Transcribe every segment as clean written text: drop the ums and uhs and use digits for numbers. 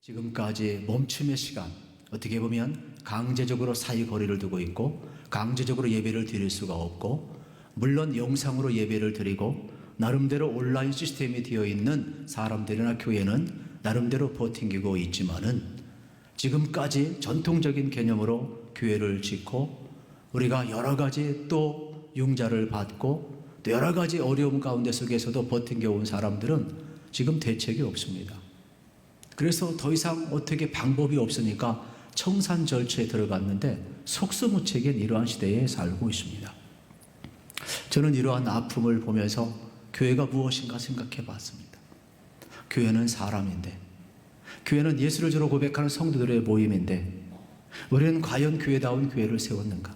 지금까지 멈춤의 시간, 어떻게 보면 강제적으로 사이 거리를 두고 있고 강제적으로 예배를 드릴 수가 없고, 물론 영상으로 예배를 드리고 나름대로 온라인 시스템이 되어 있는 사람들이나 교회는 나름대로 버팅기고 있지만은, 지금까지 전통적인 개념으로 교회를 짓고 우리가 여러 가지 또 융자를 받고 또 여러 가지 어려움 가운데 속에서도 버팅겨온 사람들은 지금 대책이 없습니다. 그래서 더 이상 어떻게 방법이 없으니까 청산절차에 들어갔는데 속수무책인 이러한 시대에 살고 있습니다. 저는 이러한 아픔을 보면서 교회가 무엇인가 생각해 봤습니다. 교회는 사람인데, 교회는 예수를 주로 고백하는 성도들의 모임인데, 우리는 과연 교회다운 교회를 세웠는가?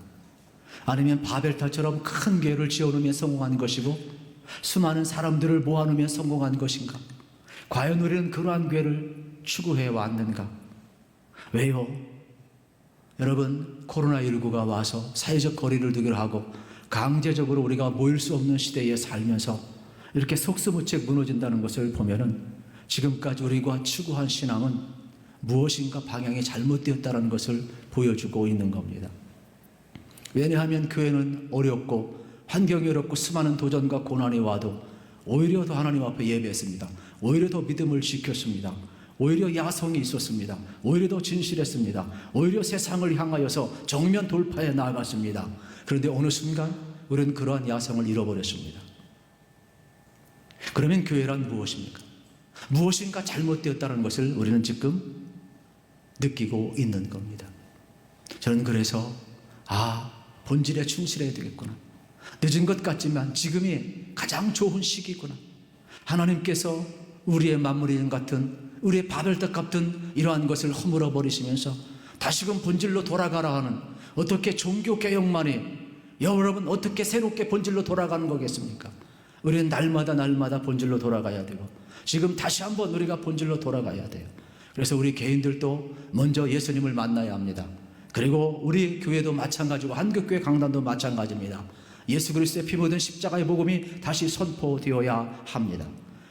아니면 바벨탑처럼 큰 교회를 지어놓으면 성공한 것이고 수많은 사람들을 모아놓으면 성공한 것인가? 과연 우리는 그러한 교회를 추구해 왔는가? 왜요? 여러분, 코로나19가 와서 사회적 거리를 두기로 하고 강제적으로 우리가 모일 수 없는 시대에 살면서 이렇게 속수무책 무너진다는 것을 보면은 지금까지 우리가 추구한 신앙은 무엇인가 방향이 잘못되었다는 것을 보여주고 있는 겁니다. 왜냐하면 교회는 어렵고 환경이 어렵고 수많은 도전과 고난이 와도 오히려 더 하나님 앞에 예배했습니다. 오히려 더 믿음을 지켰습니다. 오히려 야성이 있었습니다. 오히려 더 진실했습니다. 오히려 세상을 향하여서 정면 돌파해 나아갔습니다. 그런데 어느 순간 우리는 그러한 야성을 잃어버렸습니다. 그러면 교회란 무엇입니까? 무엇인가 잘못되었다는 것을 우리는 지금 느끼고 있는 겁니다. 저는 그래서 본질에 충실해야 되겠구나. 늦은 것 같지만 지금이 가장 좋은 시기구나. 하나님께서 우리의 만물인 같은, 우리의 바벨탑 같은 이러한 것을 허물어 버리시면서 다시금 본질로 돌아가라 하는, 어떻게 종교개혁만이 여러분 어떻게 새롭게 본질로 돌아가는 거겠습니까? 우리는 날마다 본질로 돌아가야 되고 지금 다시 한번 우리가 본질로 돌아가야 돼요. 그래서 우리 개인들도 먼저 예수님을 만나야 합니다. 그리고 우리 교회도 마찬가지고 한국교회 강단도 마찬가지입니다. 예수 그리스도의 피 묻은 십자가의 복음이 다시 선포되어야 합니다.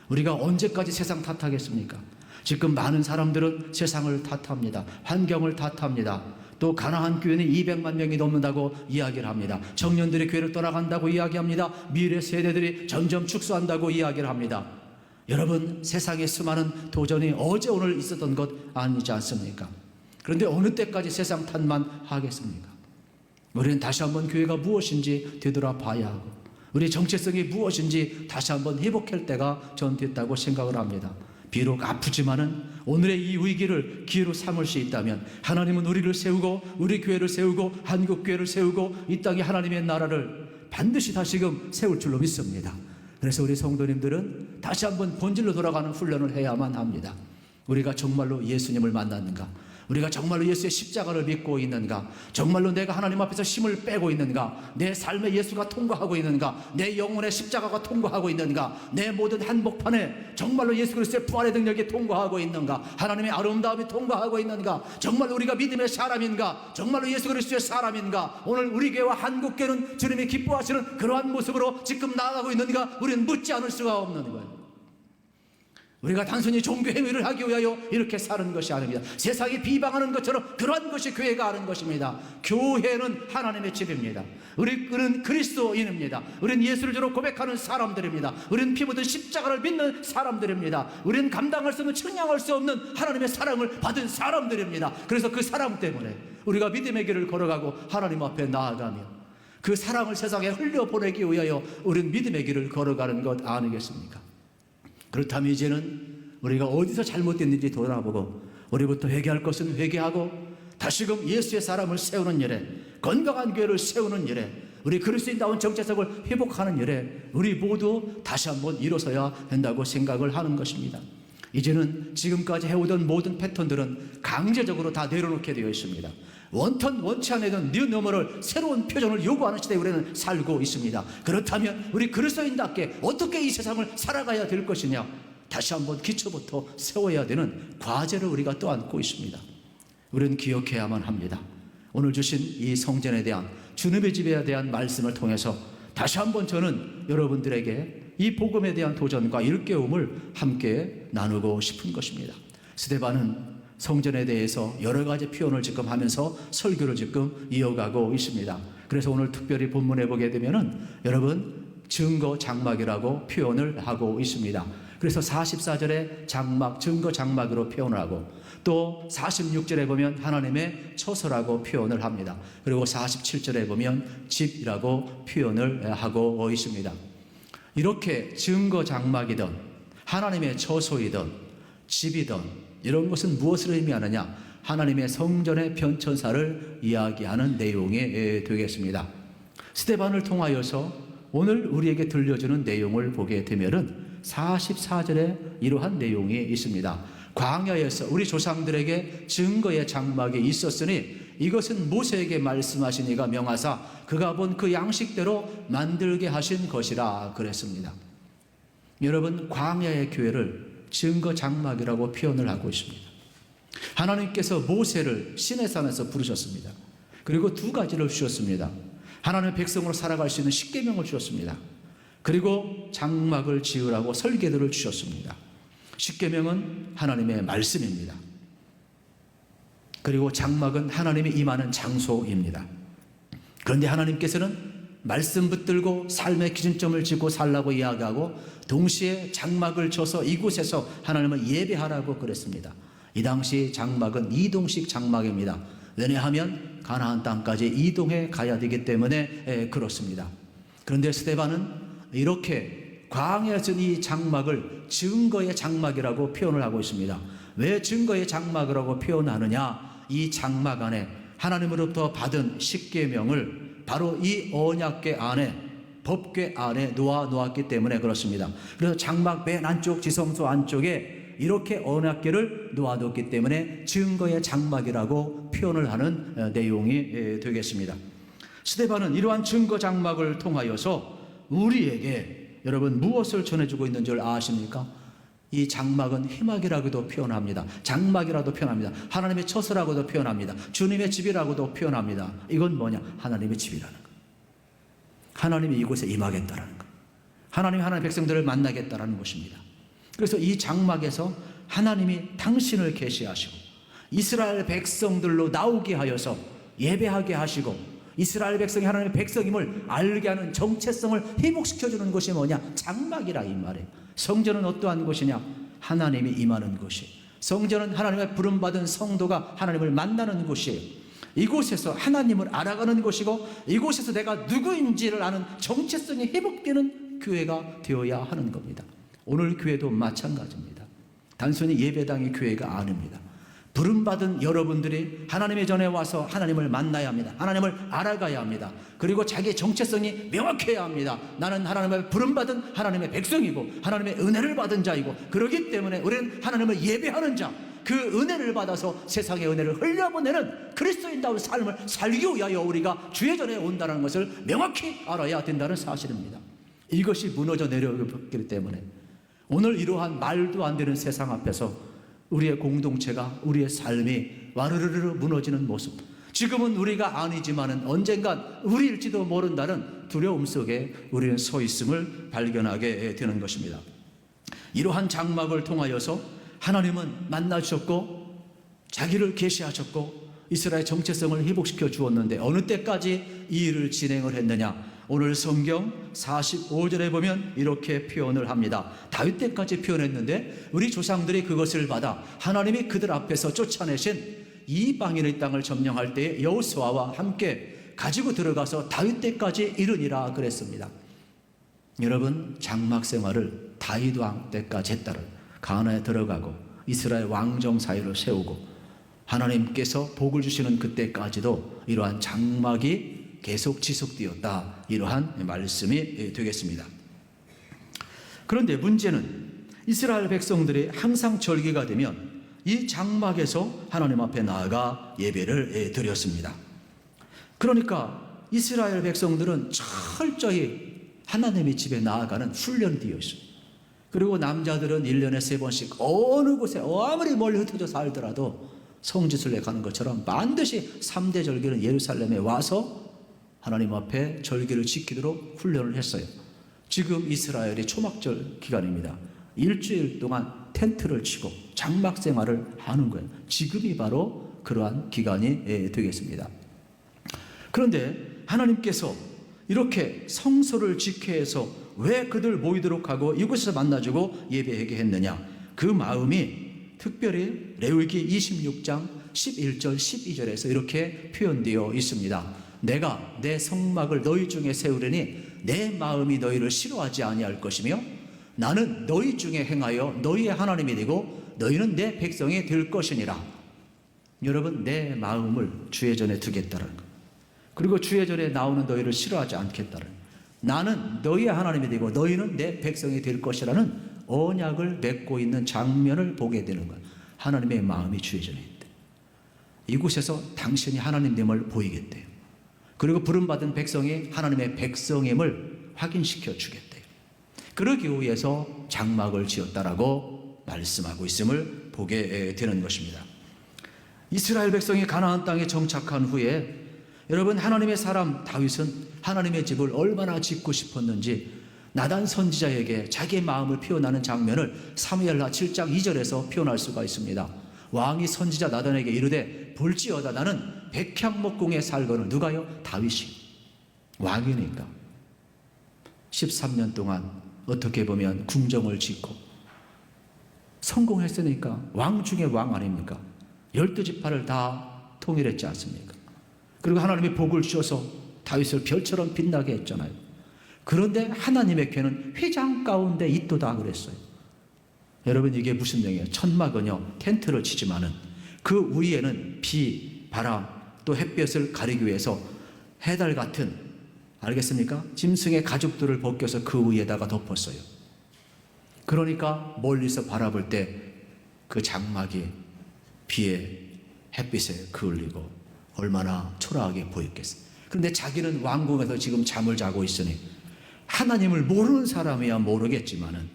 우리가 언제까지 세상 탓하겠습니까? 지금 많은 사람들은 세상을 탓합니다. 환경을 탓합니다. 또 가나안 교회는 200만 명이 넘는다고 이야기를 합니다. 청년들이 교회를 떠나간다고 이야기합니다. 미래 세대들이 점점 축소한다고 이야기를 합니다. 여러분, 세상에 수많은 도전이 어제 오늘 있었던 것 아니지 않습니까? 그런데 어느 때까지 세상 탓만 하겠습니까? 우리는 다시 한번 교회가 무엇인지 되돌아봐야 하고 우리 정체성이 무엇인지 다시 한번 회복할 때가 전 됐다고 생각을 합니다. 비록 아프지만은 오늘의 이 위기를 기회로 삼을 수 있다면 하나님은 우리를 세우고 우리 교회를 세우고 한국교회를 세우고 이 땅에 하나님의 나라를 반드시 다시금 세울 줄로 믿습니다. 그래서 우리 성도님들은 다시 한번 본질로 돌아가는 훈련을 해야만 합니다. 우리가 정말로 예수님을 만났는가? 우리가 정말로 예수의 십자가를 믿고 있는가? 정말로 내가 하나님 앞에서 힘을 빼고 있는가? 내 삶에 예수가 통과하고 있는가? 내 영혼의 십자가가 통과하고 있는가? 내 모든 한복판에 정말로 예수 그리스도의 부활의 능력이 통과하고 있는가? 하나님의 아름다움이 통과하고 있는가? 정말로 우리가 믿음의 사람인가? 정말로 예수 그리스도의 사람인가? 오늘 우리 교회와 한국교회는 주님이 기뻐하시는 그러한 모습으로 지금 나아가고 있는가? 우리는 묻지 않을 수가 없는 거예요. 우리가 단순히 종교 행위를 하기 위하여 이렇게 사는 것이 아닙니다. 세상이 비방하는 것처럼 그러한 것이 교회가 하는 것입니다. 교회는 하나님의 집입니다. 우리는 그리스도인입니다. 우리는 예수를 주로 고백하는 사람들입니다. 우리는 피 묻은 십자가를 믿는 사람들입니다. 우리는 감당할 수 없는, 측량할 수 없는 하나님의 사랑을 받은 사람들입니다. 그래서 그 사랑 때문에 우리가 믿음의 길을 걸어가고 하나님 앞에 나아가며 그 사랑을 세상에 흘려보내기 위하여 우리는 믿음의 길을 걸어가는 것 아니겠습니까? 그렇다면 이제는 우리가 어디서 잘못됐는지 돌아보고 우리부터 회개할 것은 회개하고 다시금 예수의 사람을 세우는 일에, 건강한 교회를 세우는 일에, 우리 그리스도인다운 정체성을 회복하는 일에 우리 모두 다시 한번 일어서야 된다고 생각을 하는 것입니다. 이제는 지금까지 해오던 모든 패턴들은 강제적으로 다 내려놓게 되어 있습니다. 원턴 원치 않던 뉴노멀을, 새로운 표정을 요구하는 시대에 우리는 살고 있습니다. 그렇다면 우리 그리스도인답게 어떻게 이 세상을 살아가야 될 것이냐? 다시 한번 기초부터 세워야 되는 과제를 우리가 떠안고 있습니다. 우리는 기억해야만 합니다. 오늘 주신 이 성전에 대한, 주님의 집에 대한 말씀을 통해서 다시 한번 저는 여러분들에게 이 복음에 대한 도전과 일깨움을 함께 나누고 싶은 것입니다. 스데반은 성전에 대해서 여러 가지 표현을 지금 하면서 설교를 지금 이어가고 있습니다. 그래서 오늘 특별히 본문에 보게 되면은 여러분 증거 장막이라고 표현을 하고 있습니다. 그래서 44절에 장막, 증거 장막으로 표현을 하고 또 46절에 보면 하나님의 처소라고 표현을 합니다. 그리고 47절에 보면 집이라고 표현을 하고 있습니다. 이렇게 증거 장막이든 하나님의 처소이든 집이든 이런 것은 무엇을 의미하느냐? 하나님의 성전의 변천사를 이야기하는 내용이 되겠습니다. 스데반을 통하여서 오늘 우리에게 들려주는 내용을 보게 되면은 44절에 이러한 내용이 있습니다. 광야에서 우리 조상들에게 증거의 장막이 있었으니 이것은 모세에게 말씀하신 이가 명하사 그가 본 그 양식대로 만들게 하신 것이라 그랬습니다. 여러분 광야의 교회를 증거 장막이라고 표현을 하고 있습니다. 하나님께서 모세를 시내산에서 부르셨습니다. 그리고 두 가지를 주셨습니다. 하나님의 백성으로 살아갈 수 있는 십계명을 주셨습니다. 그리고 장막을 지으라고 설계도를 주셨습니다. 십계명은 하나님의 말씀입니다. 그리고 장막은 하나님이 임하는 장소입니다. 그런데 하나님께서는 말씀 붙들고 삶의 기준점을 짚고 살라고 이야기하고 동시에 장막을 쳐서 이곳에서 하나님을 예배하라고 그랬습니다. 이 당시 장막은 이동식 장막입니다. 왜냐하면 가나안 땅까지 이동해 가야 되기 때문에 그렇습니다. 그런데 스데반은 이렇게 광야에서 이 장막을 증거의 장막이라고 표현을 하고 있습니다. 왜 증거의 장막이라고 표현하느냐? 이 장막 안에 하나님으로부터 받은 십계명을 바로 이 언약궤 안에 법궤 안에 놓아 놓았기 때문에 그렇습니다. 그래서 장막 맨 안쪽 지성소 안쪽에 이렇게 언약궤를 놓아뒀기 때문에 증거의 장막이라고 표현을 하는 내용이 되겠습니다. 스데반은 이러한 증거 장막을 통하여서 우리에게 여러분 무엇을 전해주고 있는 줄 아십니까? 이 장막은 희막이라고도 표현합니다. 장막이라도 표현합니다. 하나님의 처소라고도 표현합니다. 주님의 집이라고도 표현합니다. 이건 뭐냐? 하나님의 집이라는 것. 하나님이 이곳에 임하겠다라는 것. 하나님이 하나님의 백성들을 만나겠다라는 것입니다. 그래서 이 장막에서 하나님이 당신을 계시하시고 이스라엘 백성들로 나오게 하여서 예배하게 하시고 이스라엘 백성이 하나님의 백성임을 알게 하는 정체성을 회복시켜주는 것이 뭐냐? 장막이라 이 말이에요. 성전은 어떠한 곳이냐? 하나님이 임하는 곳이. 성전은 하나님의 부름받은 성도가 하나님을 만나는 곳이에요. 이곳에서 하나님을 알아가는 곳이고 이곳에서 내가 누구인지를 아는 정체성이 회복되는 교회가 되어야 하는 겁니다. 오늘 교회도 마찬가지입니다. 단순히 예배당의 교회가 아닙니다. 부름받은 여러분들이 하나님의 전에 와서 하나님을 만나야 합니다. 하나님을 알아가야 합니다. 그리고 자기의 정체성이 명확해야 합니다. 나는 하나님의 부름받은 하나님의 백성이고 하나님의 은혜를 받은 자이고 그렇기 때문에 우리는 하나님을 예배하는 자, 그 은혜를 받아서 세상의 은혜를 흘려보내는 그리스도인다운 삶을 살기 위하여 우리가 주의 전에 온다는 것을 명확히 알아야 된다는 사실입니다. 이것이 무너져 내려오기 때문에 오늘 이러한 말도 안 되는 세상 앞에서 우리의 공동체가 우리의 삶이 와르르르 무너지는 모습, 지금은 우리가 아니지만은 언젠간 우리일지도 모른다는 두려움 속에 우리는 서 있음을 발견하게 되는 것입니다. 이러한 장막을 통하여서 하나님은 만나주셨고 자기를 계시하셨고 이스라엘 정체성을 회복시켜 주었는데 어느 때까지 이 일을 진행을 했느냐? 오늘 성경 45절에 보면 이렇게 표현을 합니다. 다윗 때까지 표현했는데 우리 조상들이 그것을 받아 하나님이 그들 앞에서 쫓아내신 이방인의 땅을 점령할 때 여호수아와 함께 가지고 들어가서 다윗 때까지 이르니라 그랬습니다. 여러분 장막 생활을 다윗 왕 때까지 했다를 가나안에 들어가고 이스라엘 왕정 사이를 세우고 하나님께서 복을 주시는 그때까지도 이러한 장막이 계속 지속되었다. 이러한 말씀이 되겠습니다. 그런데 문제는 이스라엘 백성들이 항상 절기가 되면 이 장막에서 하나님 앞에 나아가 예배를 드렸습니다. 그러니까 이스라엘 백성들은 철저히 하나님의 집에 나아가는 훈련되어 있습니다. 그리고 남자들은 1년에 3번씩 어느 곳에 아무리 멀리 흩어져 살더라도 성지순례 가는 것처럼 반드시 3대 절기는 예루살렘에 와서 하나님 앞에 절기를 지키도록 훈련을 했어요. 지금 이스라엘이 초막절 기간입니다. 일주일 동안 텐트를 치고 장막 생활을 하는 거예요. 지금이 바로 그러한 기간이 되겠습니다. 그런데 하나님께서 이렇게 성소를 지켜 해서 왜 그들 모이도록 하고 이곳에서 만나주고 예배하게 했느냐? 그 마음이 특별히 레위기 26장 11절 12절에서 이렇게 표현되어 있습니다. 내가 내 성막을 너희 중에 세우려니 내 마음이 너희를 싫어하지 아니할 것이며 나는 너희 중에 행하여 너희의 하나님이 되고 너희는 내 백성이 될 것이니라. 여러분, 내 마음을 주의 전에 두겠다는 것, 그리고 주의 전에 나오는 너희를 싫어하지 않겠다는, 나는 너희의 하나님이 되고 너희는 내 백성이 될 것이라는 언약을 맺고 있는 장면을 보게 되는 거예요. 하나님의 마음이 주의 전에 있대. 이곳에서 당신이 하나님됨을 보이겠대요. 그리고 부름받은 백성이 하나님의 백성임을 확인시켜 주겠대요. 그러기 위해서 장막을 지었다라고 말씀하고 있음을 보게 되는 것입니다. 이스라엘 백성이 가나안 땅에 정착한 후에 여러분, 하나님의 사람 다윗은 하나님의 집을 얼마나 짓고 싶었는지 나단 선지자에게 자기의 마음을 표현하는 장면을 사무엘하 7장 2절에서 표현할 수가 있습니다. 왕이 선지자 나단에게 이르되 볼지어다 나는 백향목궁에 살거늘. 누가요? 다윗이. 왕이니까 13년 동안 어떻게 보면 궁정을 짓고 성공했으니까 왕 중에 왕 아닙니까? 12지파를 다 통일했지 않습니까? 그리고 하나님이 복을 주셔서 다윗을 별처럼 빛나게 했잖아요. 그런데 하나님의 궤는 휘장 가운데 있도다 그랬어요. 여러분, 이게 무슨 얘기예요? 천막은요 텐트를 치지만은 그 위에는 비, 바람, 또 햇볕을 가리기 위해서 해달 같은, 알겠습니까? 짐승의 가죽들을 벗겨서 그 위에다가 덮었어요. 그러니까 멀리서 바라볼 때 그 장막이 비에 햇빛에 그을리고 얼마나 초라하게 보였겠어요. 그런데 자기는 왕궁에서 지금 잠을 자고 있으니 하나님을 모르는 사람이야 모르겠지만은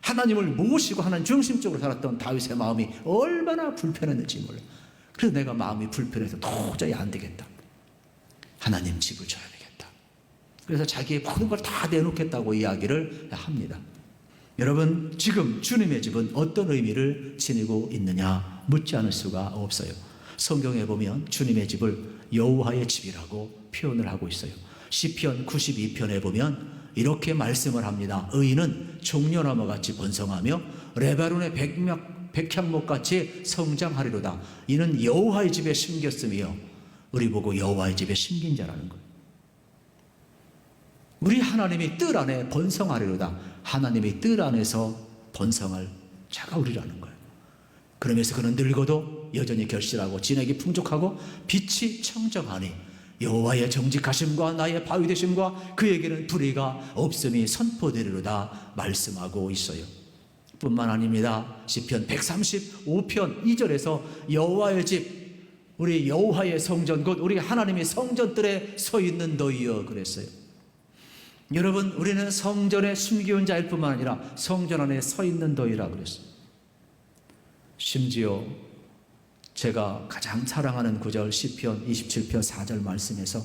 하나님을 모시고 하나님 중심적으로 살았던 다윗의 마음이 얼마나 불편했는지 몰라요. 그래서 내가 마음이 불편해서 도저히 안 되겠다. 하나님 집을 줘야 되겠다. 그래서 자기의 모든 걸 다 내놓겠다고 이야기를 합니다. 여러분, 지금 주님의 집은 어떤 의미를 지니고 있느냐 묻지 않을 수가 없어요. 성경에 보면 주님의 집을 여호와의 집이라고 표현을 하고 있어요. 시편 92편에 보면 이렇게 말씀을 합니다. 의인은 종려나무같이 번성하며 레바논의 백향목같이 성장하리로다. 이는 여호와의 집에 심겼으며. 우리 보고 여호와의 집에 심긴 자라는 거예요. 우리 하나님이 뜰 안에 번성하리로다. 하나님이 뜰 안에서 번성할 자가 우리라는 거예요. 그러면서 그는 늙어도 여전히 결실하고 진액이 풍족하고 빛이 청정하니 여호와의 정직하심과 나의 바위 되심과 그에게는 불의가 없음이 선포되리로다 말씀하고 있어요. 뿐만 아닙니다. 시편 135편 2절에서 여호와의 집, 우리 여호와의 성전, 곧 우리 하나님의 성전들에 서 있는 너희여 그랬어요. 여러분, 우리는 성전에 숨겨온 자일 뿐만 아니라 성전 안에 서 있는 너희라 그랬어요. 심지어 제가 가장 사랑하는 구절 시편 27편 4절 말씀에서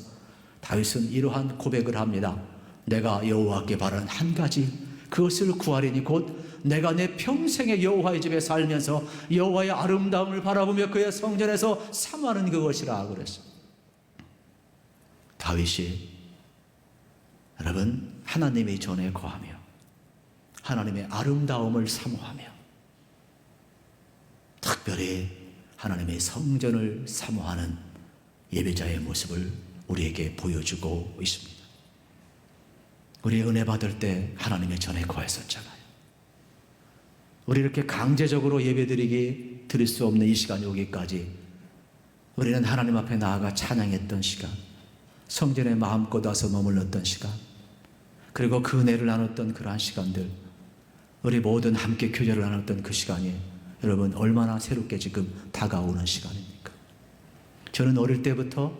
다윗은 이러한 고백을 합니다. 내가 여호와께 바라는 한 가지, 그것을 구하리니 곧 내가 내 평생의 여호와의 집에 살면서 여호와의 아름다움을 바라보며 그의 성전에서 사모하는 그것이라 그랬어요. 다윗이 여러분, 하나님의 전에 거하며 하나님의 아름다움을 사모하며 특별히 하나님의 성전을 사모하는 예배자의 모습을 우리에게 보여주고 있습니다. 우리 은혜 받을 때 하나님의 전에 거했었잖아요. 우리 이렇게 강제적으로 드릴 수 없는 이 시간이 오기까지 우리는 하나님 앞에 나아가 찬양했던 시간, 성전에 마음껏 와서 머물렀던 시간, 그리고 그 은혜를 나눴던 그러한 시간들, 우리 모든 함께 교제를 나눴던 그 시간이 여러분 얼마나 새롭게 지금 다가오는 시간입니까? 저는 어릴 때부터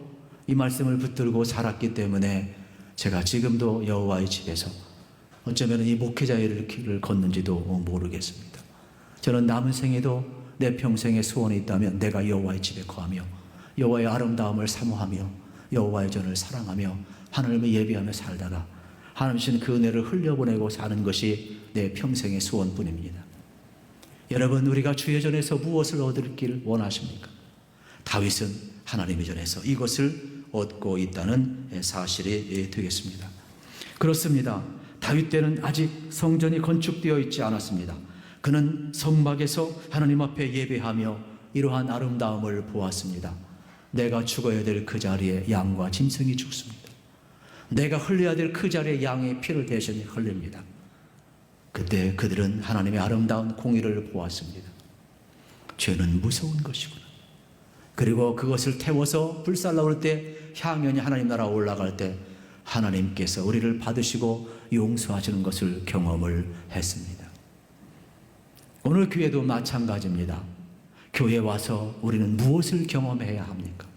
이 말씀을 붙들고 살았기 때문에 제가 지금도 여호와의 집에서 어쩌면 이 목회자의 길을 걷는지도 모르겠습니다. 저는 남은 생에도 내 평생의 소원이 있다면 내가 여호와의 집에 거하며 여호와의 아름다움을 사모하며 여호와의 전을 사랑하며 하나님을 예배하며 살다가 하나님 주신 그 은혜를 흘려보내고 사는 것이 내 평생의 소원뿐입니다. 여러분, 우리가 주의 전에서 무엇을 얻을 원하십니까? 다윗은 하나님의 전에서 이것을 얻고 있다는 사실이 되겠습니다. 그렇습니다. 다윗 때는 아직 성전이 건축되어 있지 않았습니다. 그는 성막에서 하나님 앞에 예배하며 이러한 아름다움을 보았습니다. 내가 죽어야 될 그 자리에 양과 짐승이 죽습니다. 내가 흘려야 될 그 자리에 양의 피를 대신에 흘립니다. 그때 그들은 하나님의 아름다운 공의를 보았습니다. 죄는 무서운 것이구나. 그리고 그것을 태워서 불살라올 때, 향연이 하나님 나라 올라갈 때 하나님께서 우리를 받으시고 용서하시는 것을 경험을 했습니다. 오늘 교회도 마찬가지입니다. 교회에 와서 우리는 무엇을 경험해야 합니까?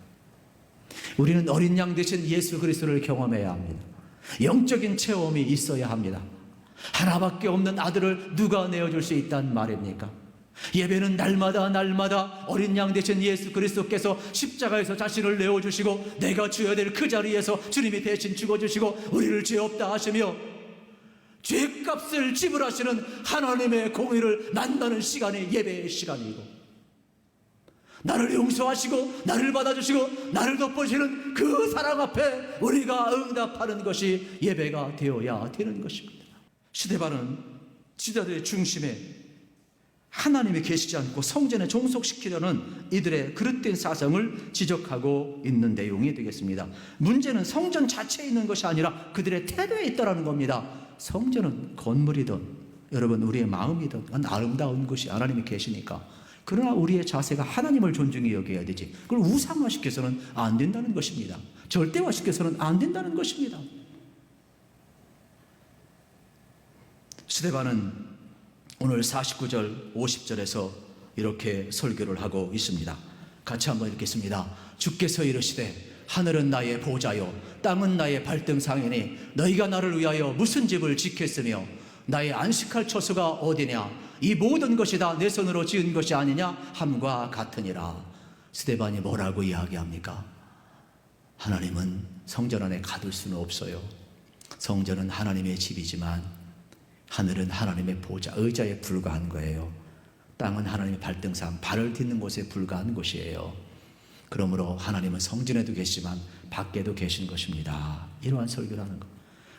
우리는 어린 양 되신 예수 그리스도를 경험해야 합니다. 영적인 체험이 있어야 합니다. 하나밖에 없는 아들을 누가 내어줄 수 있단 말입니까? 예배는 날마다 어린 양 되신 예수 그리스도께서 십자가에서 자신을 내어주시고 내가 주어야 될 그 자리에서 주님이 대신 죽어주시고 우리를 죄 없다 하시며 죄값을 지불하시는 하나님의 공의를 만나는 시간이 예배의 시간이고, 나를 용서하시고 나를 받아주시고 나를 덮어주시는 그 사랑 앞에 우리가 응답하는 것이 예배가 되어야 되는 것입니다. 스데반은 지도자들의 중심에 하나님이 계시지 않고 성전에 종속시키려는 이들의 그릇된 사상을 지적하고 있는 내용이 되겠습니다. 문제는 성전 자체에 있는 것이 아니라 그들의 태도에 있다는 겁니다. 성전은 건물이든 여러분 우리의 마음이든 아름다운 것이 하나님이 계시니까, 그러나 우리의 자세가 하나님을 존중히 여겨야 되지, 그걸 우상화시켜서는 안 된다는 것입니다. 절대화시켜서는 안 된다는 것입니다. 스데반은 오늘 49절 50절에서 이렇게 설교를 하고 있습니다. 같이 한번 읽겠습니다. 주께서 이르시되 하늘은 나의 보좌요 땅은 나의 발등상이니 너희가 나를 위하여 무슨 집을 짓겠으며 나의 안식할 처소가 어디냐, 이 모든 것이 다 내 손으로 지은 것이 아니냐 함과 같으니라. 스데반이 뭐라고 이야기합니까? 하나님은 성전 안에 가둘 수는 없어요. 성전은 하나님의 집이지만 하늘은 하나님의 보좌, 의자에 불과한 거예요. 땅은 하나님의 발등상, 발을 딛는 곳에 불과한 곳이에요. 그러므로 하나님은 성전에도 계시지만 밖에도 계신 것입니다. 이러한 설교를 하는 것.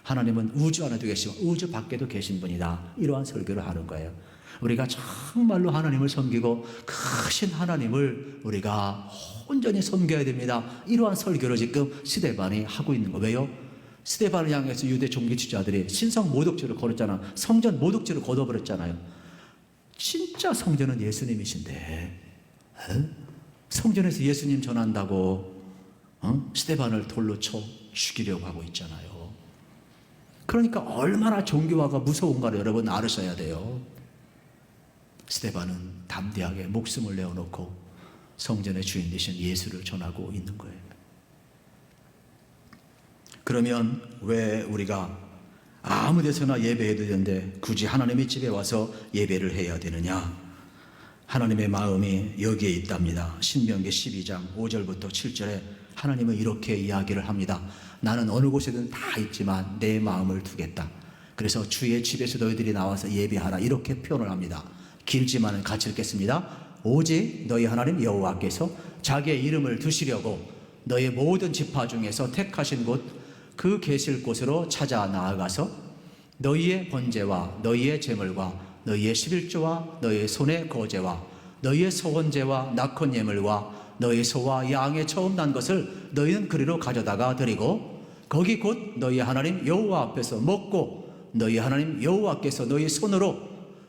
하나님은 우주 안에도 계시고 우주 밖에도 계신 분이다. 이러한 설교를 하는 거예요. 우리가 정말로 하나님을 섬기고 크신 하나님을 우리가 온전히 섬겨야 됩니다. 이러한 설교를 지금 스데반이 하고 있는 거예요. 왜요? 스데반을 향해서 유대 종교 지도자들이 신성 모독죄를 걸었잖아. 성전 모독죄를 걷어버렸잖아요. 진짜 성전은 예수님이신데 성전에서 예수님 전한다고 스데반을 돌로 쳐 죽이려고 하고 있잖아요. 그러니까 얼마나 종교화가 무서운가를 여러분 알으셔야 돼요. 스데반은 담대하게 목숨을 내어놓고 성전의 주인 되신 예수를 전하고 있는 거예요. 그러면 왜 우리가 아무 데서나 예배해도 되는데 굳이 하나님의 집에 와서 예배를 해야 되느냐? 하나님의 마음이 여기에 있답니다. 신명기 12장 5절부터 7절에 하나님은 이렇게 이야기를 합니다. 나는 어느 곳에든 다 있지만 내 마음을 두겠다. 그래서 주의 집에서 너희들이 나와서 예배하라, 이렇게 표현을 합니다. 길지만은 같이 읽겠습니다. 오직 너희 하나님 여호와께서 자기의 이름을 두시려고 너희 모든 지파 중에서 택하신 곳, 그 계실 곳으로 찾아 나아가서 너희의 번제와 너희의 제물과 너희의 11조와 너희의 손의 거제와 너희의 소원제와 낙헌 예물과 너희 소와 양의 처음 난 것을 너희는 그리로 가져다가 드리고 거기 곧 너희 하나님 여호와 앞에서 먹고 너희 하나님 여호와께서 너희 손으로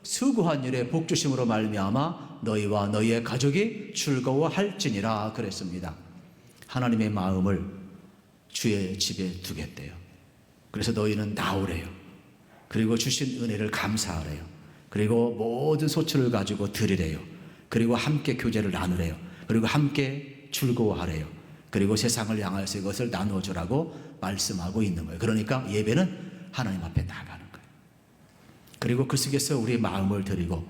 수고한 일에 복주심으로 말미암아 너희와 너희의 가족이 즐거워할지니라 그랬습니다. 하나님의 마음을 주의 집에 두겠대요. 그래서 너희는 나오래요. 그리고 주신 은혜를 감사하래요. 그리고 모든 소출을 가지고 드리래요. 그리고 함께 교제를 나누래요. 그리고 함께 즐거워하래요. 그리고 세상을 향하여서 이것을 나누어주라고 말씀하고 있는 거예요. 그러니까 예배는 하나님 앞에 나가는 거예요. 그리고 그 속에서 우리의 마음을 드리고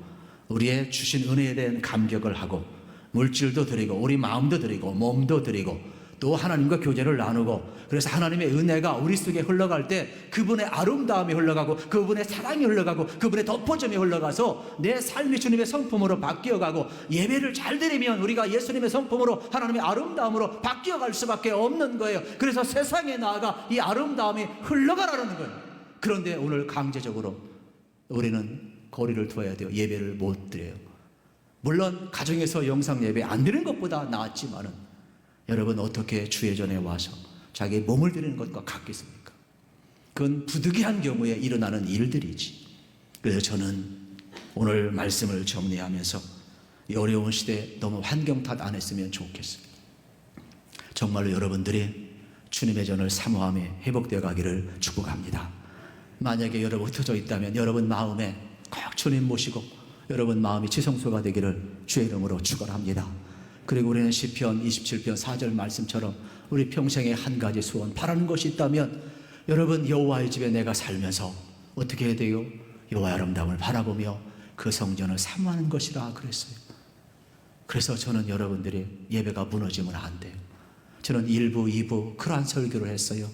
우리의 주신 은혜에 대한 감격을 하고 물질도 드리고 우리 마음도 드리고 몸도 드리고 또 하나님과 교제를 나누고, 그래서 하나님의 은혜가 우리 속에 흘러갈 때 그분의 아름다움이 흘러가고 그분의 사랑이 흘러가고 그분의 덮어짐이 흘러가서 내 삶이 주님의 성품으로 바뀌어가고, 예배를 잘 드리면 우리가 예수님의 성품으로 하나님의 아름다움으로 바뀌어갈 수밖에 없는 거예요. 그래서 세상에 나아가 이 아름다움이 흘러가라는 거예요. 그런데 오늘 강제적으로 우리는 거리를 두어야 돼요. 예배를 못 드려요. 물론 가정에서 영상 예배 안 드리는 것보다 낫지만은, 여러분 어떻게 주의 전에 와서 자기 몸을 드리는 것과 같겠습니까? 그건 부득이한 경우에 일어나는 일들이지. 그래서 저는 오늘 말씀을 정리하면서 이 어려운 시대에 너무 환경 탓 안 했으면 좋겠어요. 정말로 여러분들이 주님의 전을 사모함이 회복되어 가기를 축복합니다. 만약에 여러분 흩어져 있다면 여러분 마음에 꼭 주님 모시고 여러분 마음이 지성소가 되기를 주의 이름으로 축원합니다. 그리고 우리는 시편 27편 4절 말씀처럼 우리 평생에 한 가지 소원 바라는 것이 있다면, 여러분 여호와의 집에 내가 살면서 어떻게 해야 돼요? 여호와의 아름다움을 바라보며 그 성전을 사모하는 것이라 그랬어요. 그래서 저는 여러분들이 예배가 무너지면 안 돼요. 저는 1부, 2부 그러한 설교를 했어요.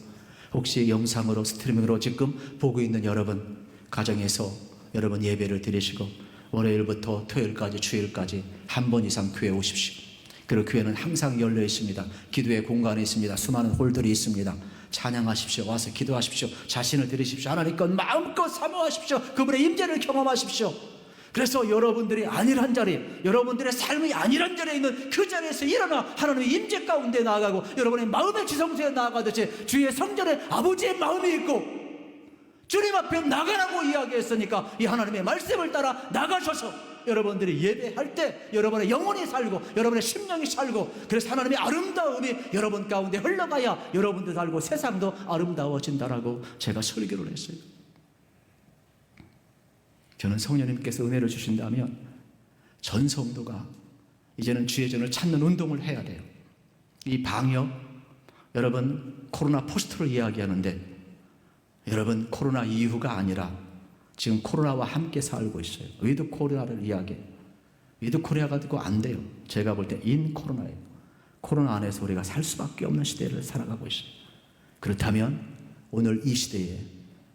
혹시 영상으로 스트리밍으로 지금 보고 있는 여러분, 가정에서 여러분 예배를 드리시고 월요일부터 토요일까지 주일까지 한 번 이상 교회 오십시오. 그리고 교회는 항상 열려 있습니다. 기도의 공간이 있습니다. 수많은 홀들이 있습니다. 찬양하십시오. 와서 기도하십시오. 자신을 드리십시오. 하나님께 마음껏 사모하십시오. 그분의 임재를 경험하십시오. 그래서 여러분들이 안일한 자리, 여러분들의 삶이 안일한 자리에 있는 그 자리에서 일어나 하나님의 임재 가운데 나아가고, 여러분의 마음의 지성소에 나아가듯이 주의 성전에 아버지의 마음이 있고 주님 앞에 나가라고 이야기했으니까 이 하나님의 말씀을 따라 나가셔서 여러분들이 예배할 때 여러분의 영혼이 살고 여러분의 심령이 살고, 그래서 하나님의 아름다움이 여러분 가운데 흘러가야 여러분도 살고 세상도 아름다워진다라고 제가 설교를 했어요. 저는 성령님께서 은혜를 주신다면 전 성도가 이제는 주의 전을 찾는 운동을 해야 돼요. 이 방역, 여러분 코로나 포스트를 이야기하는데, 여러분 코로나 이후가 아니라 지금 코로나와 함께 살고 있어요. 위드 코로나를 이야기해요. 위드 코리아가 되고 안 돼요. 제가 볼 때 인 코로나예요. 코로나 안에서 우리가 살 수밖에 없는 시대를 살아가고 있어요. 그렇다면 오늘 이 시대에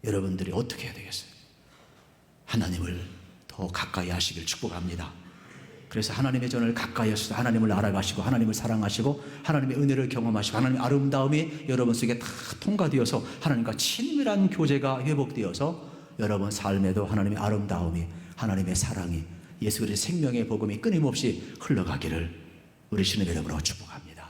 여러분들이 어떻게 해야 되겠어요? 하나님을 더 가까이 하시길 축복합니다. 그래서 하나님의 전을 가까이 하셔서 하나님을 알아가시고 하나님을 사랑하시고 하나님의 은혜를 경험하시고 하나님의 아름다움이 여러분 속에 다 통과되어서 하나님과 친밀한 교제가 회복되어서 여러분 삶에도 하나님의 아름다움이, 하나님의 사랑이, 예수 그리스도의 생명의 복음이 끊임없이 흘러가기를 우리 주님의 이름으로 축복합니다.